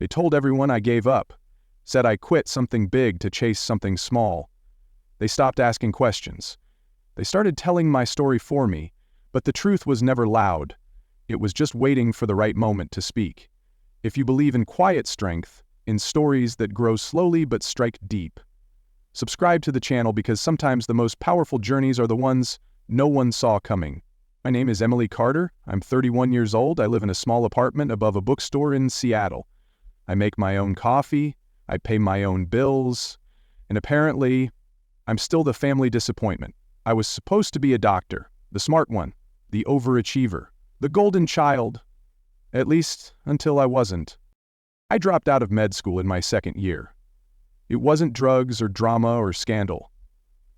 They told everyone I gave up, said I quit something big to chase something small. They stopped asking questions. They started telling my story for me, but the truth was never loud. It was just waiting for the right moment to speak. If you believe in quiet strength, in stories that grow slowly but strike deep, subscribe to the channel because sometimes the most powerful journeys are the ones no one saw coming. My name is Emily Carter. I'm 31 years old. I live in a small apartment above a bookstore in Seattle. I make my own coffee, I pay my own bills, and apparently, I'm still the family disappointment. I was supposed to be a doctor, the smart one, the overachiever, the golden child, at least until I wasn't. I dropped out of med school in my second year. It wasn't drugs or drama or scandal,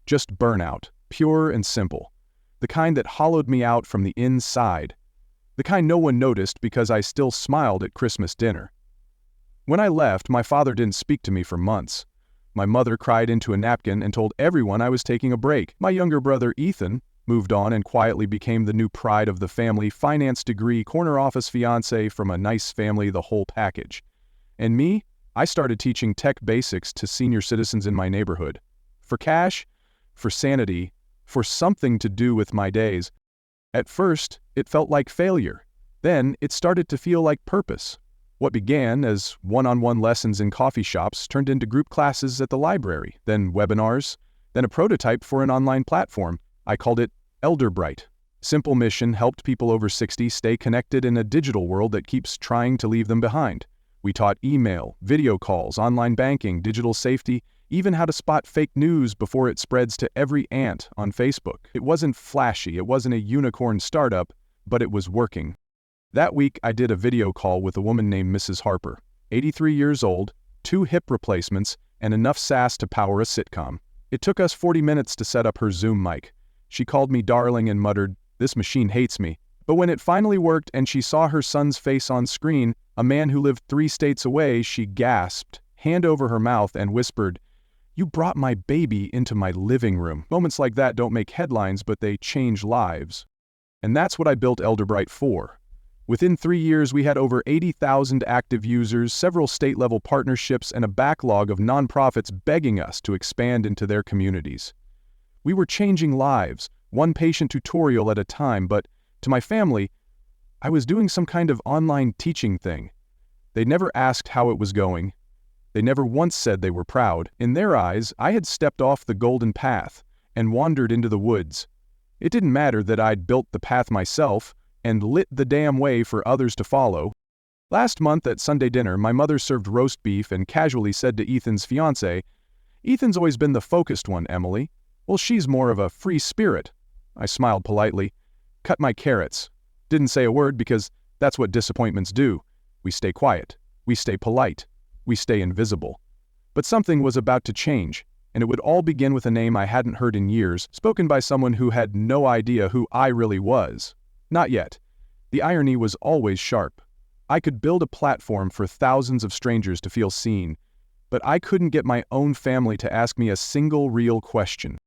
just burnout, pure and simple, the kind that hollowed me out from the inside, the kind no one noticed because I still smiled at Christmas dinner. When I left, my father didn't speak to me for months. My mother cried into a napkin and told everyone I was taking a break. My younger brother, Ethan, moved on and quietly became the new pride of the family, finance degree, corner office fiancé from a nice family, the whole package. And me, I started teaching tech basics to senior citizens in my neighborhood. For cash, for sanity, for something to do with my days. At first, it felt like failure. Then, it started to feel like purpose. What began as one-on-one lessons in coffee shops turned into group classes at the library, then webinars, then a prototype for an online platform. I called it Elderbright. Simple mission helped people over 60 stay connected in a digital world that keeps trying to leave them behind. We taught email, video calls, online banking, digital safety, even how to spot fake news before it spreads to every ant on Facebook. It wasn't flashy, it wasn't a unicorn startup, but it was working. That week, I did a video call with a woman named Mrs. Harper, 83 years old, 2 hip replacements, and enough sass to power a sitcom. It took us 40 minutes to set up her Zoom mic. She called me darling and muttered, "This machine hates me." But when it finally worked and she saw her son's face on screen, a man who lived 3 states away, she gasped, hand over her mouth, and whispered, "You brought my baby into my living room." Moments like that don't make headlines, but they change lives. And that's what I built Elderbright for. Within 3 years, we had over 80,000 active users, several state-level partnerships, and a backlog of nonprofits begging us to expand into their communities. We were changing lives, one patient tutorial at a time, but to my family, I was doing some kind of online teaching thing. They never asked how it was going. They never once said they were proud. In their eyes, I had stepped off the golden path and wandered into the woods. It didn't matter that I'd built the path myself and lit the damn way for others to follow. Last month at Sunday dinner, my mother served roast beef and casually said to Ethan's fiancée, "Ethan's always been the focused one, Emily. Well, she's more of a free spirit." I smiled politely, cut my carrots, didn't say a word because that's what disappointments do. We stay quiet, we stay polite, we stay invisible. But something was about to change, and it would all begin with a name I hadn't heard in years, spoken by someone who had no idea who I really was. Not yet. The irony was always sharp. I could build a platform for thousands of strangers to feel seen, but I couldn't get my own family to ask me a single real question.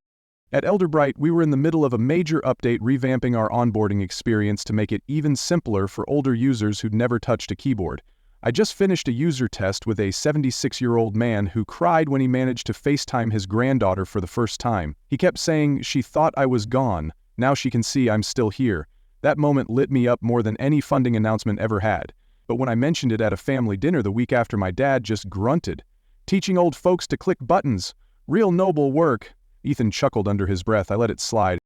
At Elderbright, we were in the middle of a major update, revamping our onboarding experience to make it even simpler for older users who'd never touched a keyboard. I just finished a user test with a 76-year-old man who cried when he managed to FaceTime his granddaughter for the first time. He kept saying, "She thought I was gone. Now she can see I'm still here." That moment lit me up more than any funding announcement ever had. But when I mentioned it at a family dinner the week after, my dad just grunted. "Teaching old folks to click buttons. Real noble work." Ethan chuckled under his breath. I let it slide.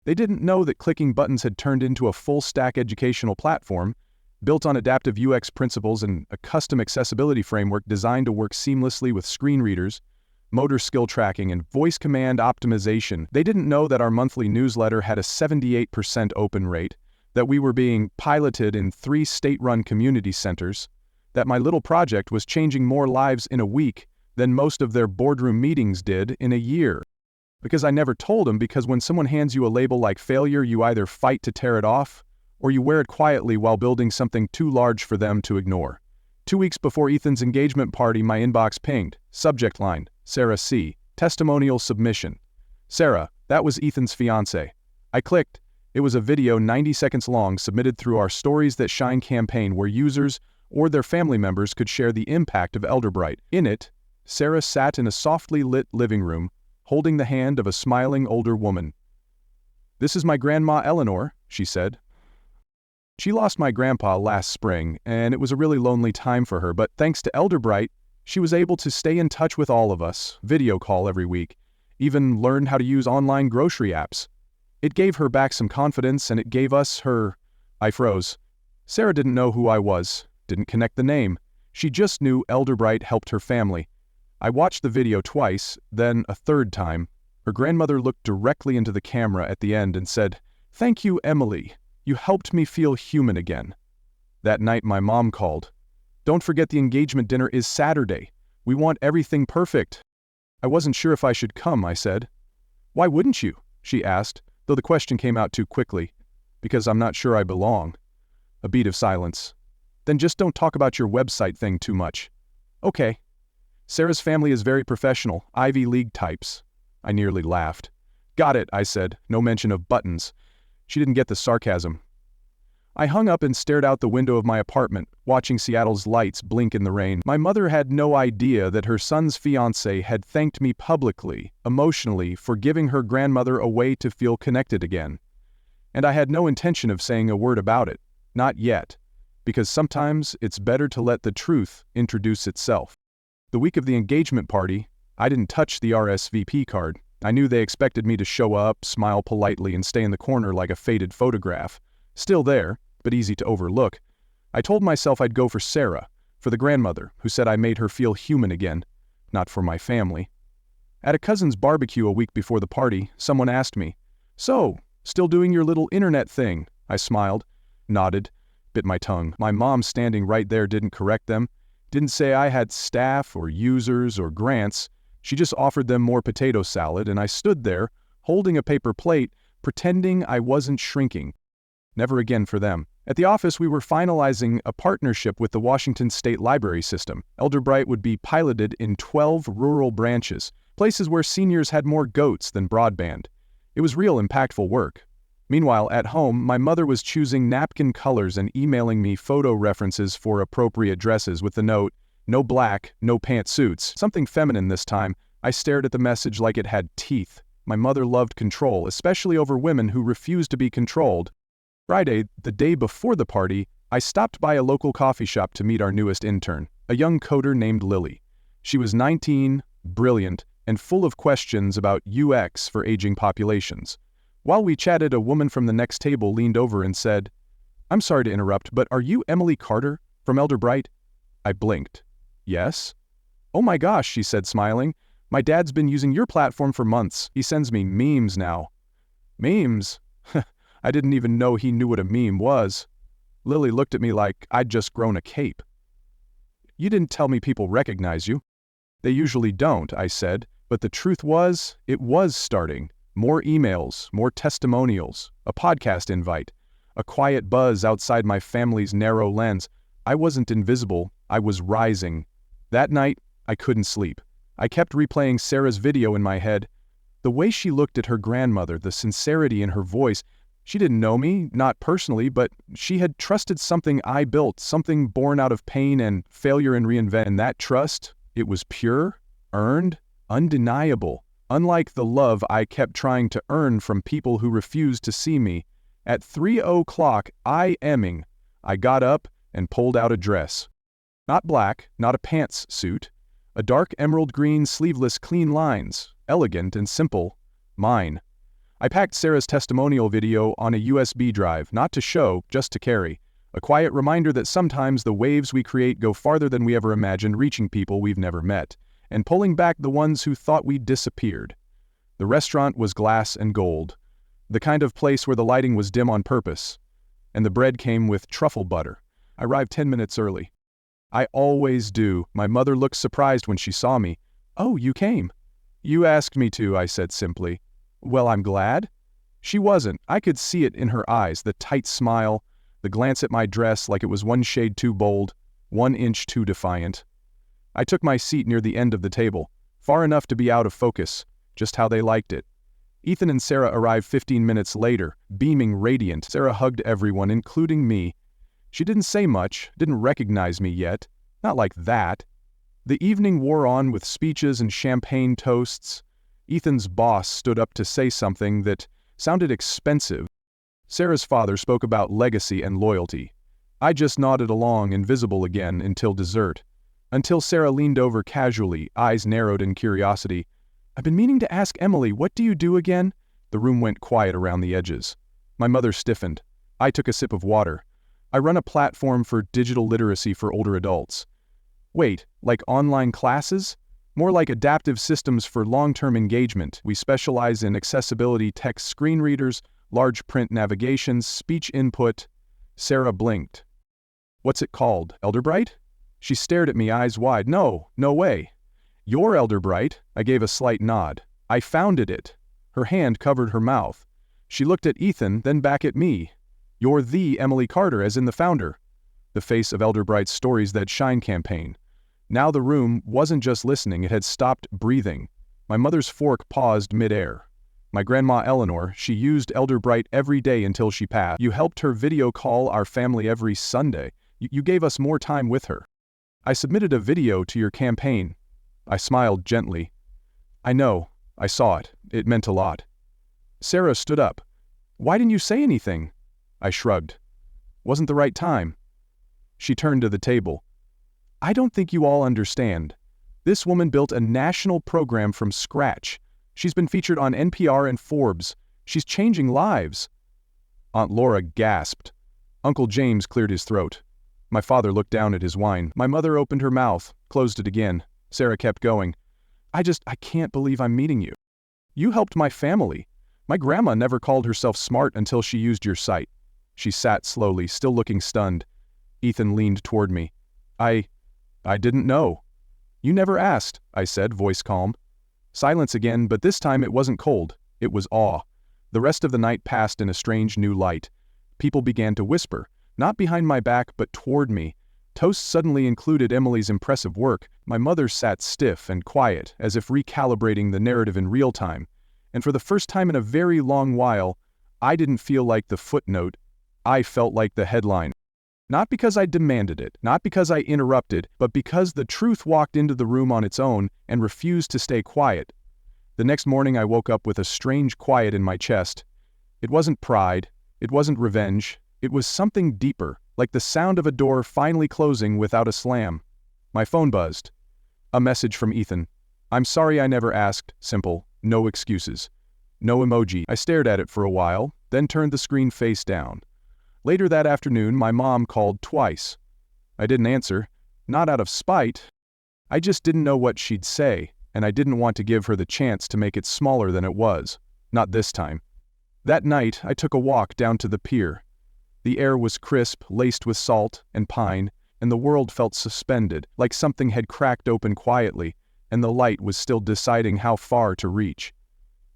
They didn't know that clicking buttons had turned into a full-stack educational platform, built on adaptive UX principles and a custom accessibility framework designed to work seamlessly with screen readers, motor skill tracking, and voice command optimization. They didn't know that our monthly newsletter had a 78% open rate, that we were being piloted in 3 state-run community centers, that my little project was changing more lives in a week than most of their boardroom meetings did in a year. Because I never told them, because when someone hands you a label like failure, you either fight to tear it off, or you wear it quietly while building something too large for them to ignore. 2 weeks before Ethan's engagement party, my inbox pinged. Subject line, Sarah C. Testimonial submission. Sarah, that was Ethan's fiancée. I clicked. It was a video 90 seconds long submitted through our Stories That Shine campaign where users, or their family members could share the impact of Elderbright. In it, Sarah sat in a softly lit living room, holding the hand of a smiling older woman. "This is my grandma Eleanor," she said. "She lost my grandpa last spring, and it was a really lonely time for her, but thanks to Elderbright, she was able to stay in touch with all of us, video call every week, even learned how to use online grocery apps. It gave her back some confidence, and it gave us her—" I froze. Sarah didn't know who I was, didn't connect the name. She just knew Elderbright helped her family. I watched the video twice, then a third time. Her grandmother looked directly into the camera at the end and said, "Thank you, Emily. You helped me feel human again." That night my mom called. "Don't forget the engagement dinner is Saturday. We want everything perfect." I wasn't sure if I should come, I said. "Why wouldn't you?" she asked, though the question came out too quickly. "Because I'm not sure I belong." A beat of silence. "Then just don't talk about your website thing too much." "Okay." Sarah's family is very professional, Ivy League types. I nearly laughed. "Got it," I said, no mention of buttons. She didn't get the sarcasm. I hung up and stared out the window of my apartment, watching Seattle's lights blink in the rain. My mother had no idea that her son's fiancé had thanked me publicly, emotionally, for giving her grandmother a way to feel connected again. And I had no intention of saying a word about it. Not yet. Because sometimes it's better to let the truth introduce itself. The week of the engagement party, I didn't touch the RSVP card. I knew they expected me to show up, smile politely, and stay in the corner like a faded photograph. Still there, but easy to overlook. I told myself I'd go for Sarah, for the grandmother, who said I made her feel human again, not for my family. At a cousin's barbecue a week before the party, someone asked me, "So, still doing your little internet thing?" I smiled, nodded, bit my tongue. My mom standing right there didn't correct them, didn't say I had staff or users or grants. She just offered them more potato salad, and I stood there, holding a paper plate, pretending I wasn't shrinking. Never again for them. At the office, we were finalizing a partnership with the Washington State Library System. Elderbright would be piloted in 12 rural branches, places where seniors had more goats than broadband. It was real impactful work. Meanwhile, at home, my mother was choosing napkin colors and emailing me photo references for appropriate dresses with the note, "No black, no pantsuits." Something feminine this time. I stared at the message like it had teeth. My mother loved control, especially over women who refused to be controlled. Friday, the day before the party, I stopped by a local coffee shop to meet our newest intern, a young coder named Lily. She was 19, brilliant, and full of questions about UX for aging populations. While we chatted, a woman from the next table leaned over and said, "I'm sorry to interrupt, but are you Emily Carter from Elderbright?" I blinked. "Yes?" "Oh my gosh," she said, smiling. "My dad's been using your platform for months. He sends me memes now." "Memes?" I didn't even know he knew what a meme was. Lily looked at me like I'd just grown a cape. "You didn't tell me people recognize you." "They usually don't," I said, but the truth was, it was starting. More emails, more testimonials, a podcast invite, a quiet buzz outside my family's narrow lens. I wasn't invisible, I was rising. That night, I couldn't sleep. I kept replaying Sarah's video in my head. The way she looked at her grandmother, the sincerity in her voice. She didn't know me, not personally, but she had trusted something I built, something born out of pain and failure and reinvent. And that trust, it was pure, earned, undeniable. Unlike the love I kept trying to earn from people who refused to see me. At 3:00, I got up and pulled out a dress. Not black, not a pants suit. A dark emerald green, sleeveless, clean lines, elegant and simple, mine. I packed Sarah's testimonial video on a USB drive, not to show, just to carry. A quiet reminder that sometimes the waves we create go farther than we ever imagined, reaching people we've never met, and pulling back the ones who thought we'd disappeared. The restaurant was glass and gold, the kind of place where the lighting was dim on purpose, and the bread came with truffle butter. I arrived 10 minutes early. I always do. My mother looked surprised when she saw me. "Oh, you came." "You asked me to," I said simply. "Well, I'm glad." She wasn't. I could see it in her eyes, the tight smile, the glance at my dress like it was one shade too bold, 1 inch too defiant. I took my seat near the end of the table, far enough to be out of focus, just how they liked it. Ethan and Sarah arrived 15 minutes later, beaming radiant. Sarah hugged everyone, including me. She didn't say much, didn't recognize me yet. Not like that. The evening wore on with speeches and champagne toasts. Ethan's boss stood up to say something that sounded expensive. Sarah's father spoke about legacy and loyalty. I just nodded along, invisible again, until dessert. Until Sarah leaned over casually, eyes narrowed in curiosity. "I've been meaning to ask Emily, what do you do again?" The room went quiet around the edges. My mother stiffened. I took a sip of water. "I run a platform for digital literacy for older adults." "Wait, like online classes?" "More like adaptive systems for long-term engagement. We specialize in accessibility text screen readers, large print navigations, speech input." Sarah blinked. "What's it called, Elderbright?" She stared at me, eyes wide. No way." "You're Elderbright." I gave a slight nod. "I founded it." Her hand covered her mouth. She looked at Ethan, then back at me. "You're the Emily Carter, as in the founder." The face of Elderbright's Stories That Shine campaign. Now the room wasn't just listening, it had stopped breathing. My mother's fork paused mid-air. "My grandma Eleanor, she used Elderbright every day until she passed. You helped her video call our family every Sunday. You gave us more time with her. I submitted a video to your campaign." I smiled gently. "I know. I saw it. It meant a lot." Sarah stood up. "Why didn't you say anything?" I shrugged. "Wasn't the right time." She turned to the table. "I don't think you all understand. This woman built a national program from scratch. She's been featured on NPR and Forbes. She's changing lives." Aunt Laura gasped. Uncle James cleared his throat. My father looked down at his wine. My mother opened her mouth, closed it again. Sarah kept going. I can't believe I'm meeting you. You helped my family. My grandma never called herself smart until she used your site." She sat slowly, still looking stunned. Ethan leaned toward me. I didn't know." "You never asked," I said, voice calm. Silence again, but this time it wasn't cold. It was awe. The rest of the night passed in a strange new light. People began to whisper, not behind my back but toward me. Toasts suddenly included Emily's impressive work. My mother sat stiff and quiet, as if recalibrating the narrative in real time. And for the first time in a very long while, I didn't feel like the footnote. I felt like the headline. Not because I demanded it, not because I interrupted, but because the truth walked into the room on its own and refused to stay quiet. The next morning I woke up with a strange quiet in my chest. It wasn't pride, it wasn't revenge, it was something deeper, like the sound of a door finally closing without a slam. My phone buzzed. A message from Ethan. "I'm sorry I never asked," simple, no excuses. No emoji. I stared at it for a while, then turned the screen face down. Later that afternoon, my mom called twice. I didn't answer, not out of spite. I just didn't know what she'd say, and I didn't want to give her the chance to make it smaller than it was. Not this time. That night, I took a walk down to the pier. The air was crisp, laced with salt and pine, and the world felt suspended, like something had cracked open quietly, and the light was still deciding how far to reach.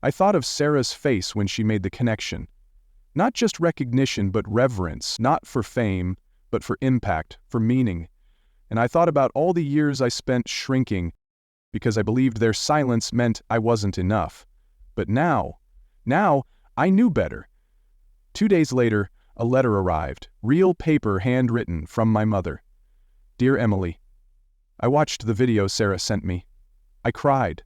I thought of Sarah's face when she made the connection. Not just recognition, but reverence, not for fame, but for impact, for meaning. And I thought about all the years I spent shrinking, because I believed their silence meant I wasn't enough. But now, I knew better. 2 days later, a letter arrived, real paper handwritten from my mother. "Dear Emily." I watched the video Sarah sent me. I cried.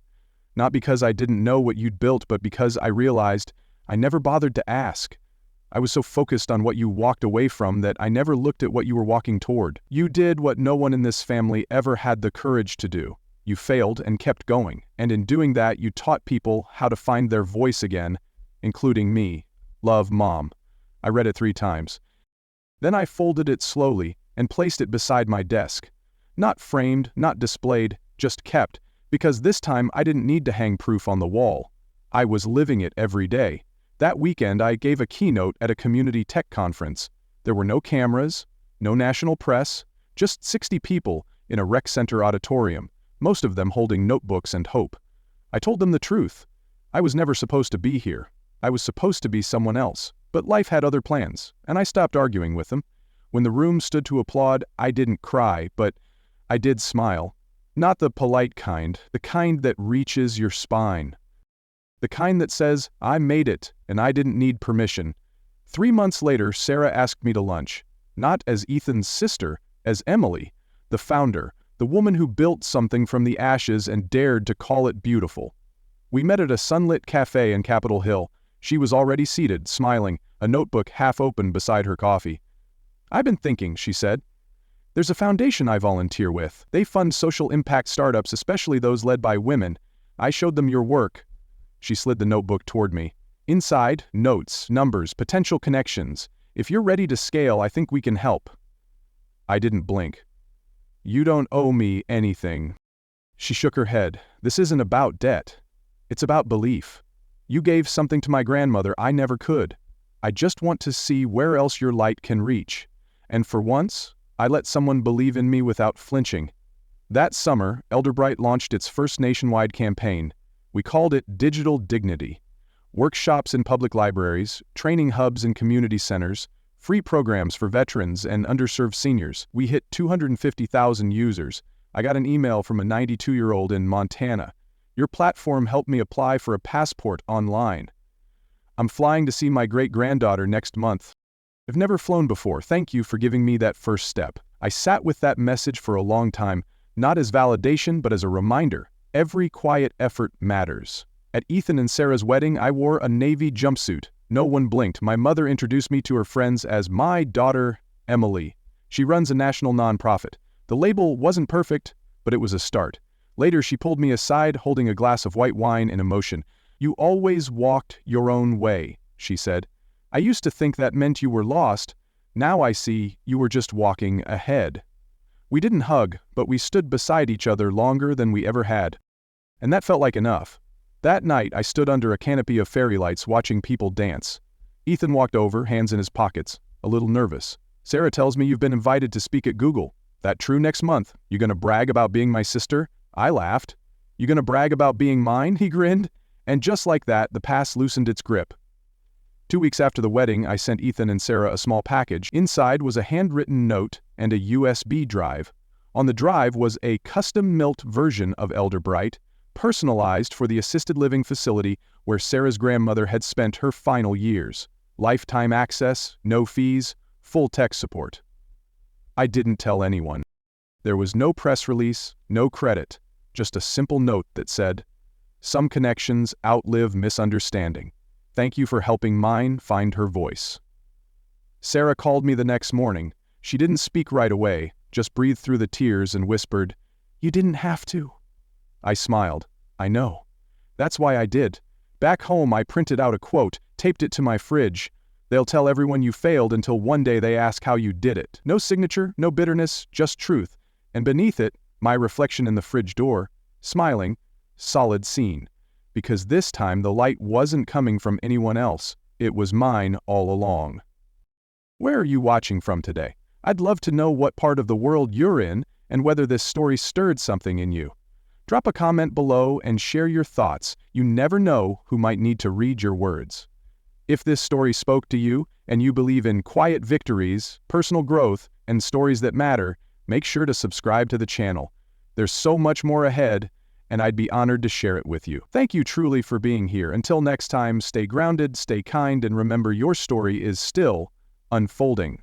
Not because I didn't know what you'd built, but because I realized I never bothered to ask. I was so focused on what you walked away from that I never looked at what you were walking toward. You did what no one in this family ever had the courage to do. You failed and kept going, and in doing that you taught people how to find their voice again, including me. Love, Mom. I read it 3 times. Then I folded it slowly and placed it beside my desk. Not framed, not displayed, just kept, because this time I didn't need to hang proof on the wall. I was living it every day. That weekend I gave a keynote at a community tech conference. There were no cameras, no national press, just 60 people in a rec center auditorium, most of them holding notebooks and hope. I told them the truth. I was never supposed to be here. I was supposed to be someone else, but life had other plans, and I stopped arguing with them. When the room stood to applaud, I didn't cry, but I did smile. Not the polite kind, the kind that reaches your spine. The kind that says, I made it, and I didn't need permission. 3 months later, Sarah asked me to lunch. not as Ethan's sister, as Emily, the founder, the woman who built something from the ashes and dared to call it beautiful. We met at a sunlit cafe in Capitol Hill. She was already seated, smiling, a notebook half open beside her coffee. "I've been thinking," she said. "There's a foundation I volunteer with. They fund social impact startups, especially those led by women. I showed them your work." She slid the notebook toward me. "Inside, notes, numbers, potential connections. If you're ready to scale, I think we can help." I didn't blink. "You don't owe me anything." She shook her head. "This isn't about debt. It's about belief. You gave something to my grandmother I never could. I just want to see where else your light can reach. And for once, I let someone believe in me without flinching." That summer, Elderbright launched its first nationwide campaign. We called it Digital Dignity. Workshops in public libraries, training hubs in community centers, free programs for veterans and underserved seniors. We hit 250,000 users. I got an email from a 92-year-old in Montana. "Your platform helped me apply for a passport online. I'm flying to see my great-granddaughter next month. I've never flown before. Thank you for giving me that first step." I sat with that message for a long time, not as validation but as a reminder. Every quiet effort matters. At Ethan and Sarah's wedding, I wore a navy jumpsuit. No one blinked. My mother introduced me to her friends as my daughter, Emily. She runs a national nonprofit. The label wasn't perfect, but it was a start. Later, she pulled me aside, holding a glass of white wine in emotion. "You always walked your own way," she said. "I used to think that meant you were lost. Now I see you were just walking ahead." We didn't hug, but we stood beside each other longer than we ever had. And that felt like enough. That night, I stood under a canopy of fairy lights watching people dance. Ethan walked over, hands in his pockets, a little nervous. "Sarah tells me you've been invited to speak at Google. That true next month? You gonna brag about being my sister?" I laughed. "You gonna brag about being mine?" He grinned. And just like that, the past loosened its grip. 2 weeks after the wedding, I sent Ethan and Sarah a small package. Inside was a handwritten note and a USB drive. On the drive was a custom-built version of Elderbright, personalized for the assisted living facility where Sarah's grandmother had spent her final years. Lifetime access, no fees, full tech support. I didn't tell anyone. There was no press release, no credit, just a simple note that said, "Some connections outlive misunderstanding. Thank you for helping mine find her voice." Sarah called me the next morning. She didn't speak right away, just breathed through the tears and whispered, "You didn't have to." I smiled. "I know. That's why I did. Back home, I printed out a quote, taped it to my fridge. They'll tell everyone you failed until one day they ask how you did it. No signature, no bitterness, just truth. And beneath it, my reflection in the fridge door, smiling, solid scene. Because this time the light wasn't coming from anyone else. It was mine all along. Where are you watching from today? I'd love to know what part of the world you're in and whether this story stirred something in you. Drop a comment below and share your thoughts. You never know who might need to read your words. If this story spoke to you and you believe in quiet victories, personal growth, and stories that matter, make sure to subscribe to the channel. There's so much more ahead, and I'd be honored to share it with you. Thank you truly for being here. Until next time, stay grounded, stay kind, and remember your story is still unfolding.